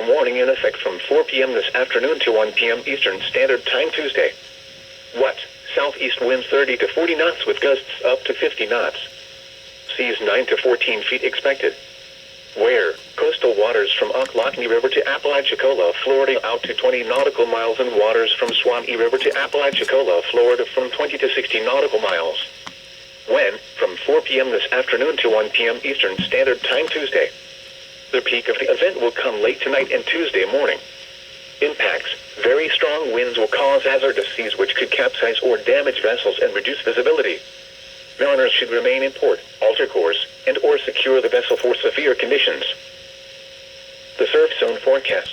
storm warning in effect from 4 p.m. this afternoon to 1 p.m. Eastern Standard Time Tuesday. What? Southeast winds 30 to 40 knots with gusts up to 50 knots. Seas 9 to 14 feet expected. Where? Coastal waters from Ochlockonee River to Apalachicola, Florida out to 20 nautical miles, and waters from Suwannee River to Apalachicola, Florida from 20 to 60 nautical miles. When? From 4 p.m. this afternoon to 1 p.m. Eastern Standard Time Tuesday. The peak of the event will come late tonight and Tuesday morning. Impacts. Very strong winds will cause hazardous seas which could capsize or damage vessels and reduce visibility. Mariners should remain in port, alter course, and/or secure the vessel for severe conditions. The surf zone forecast.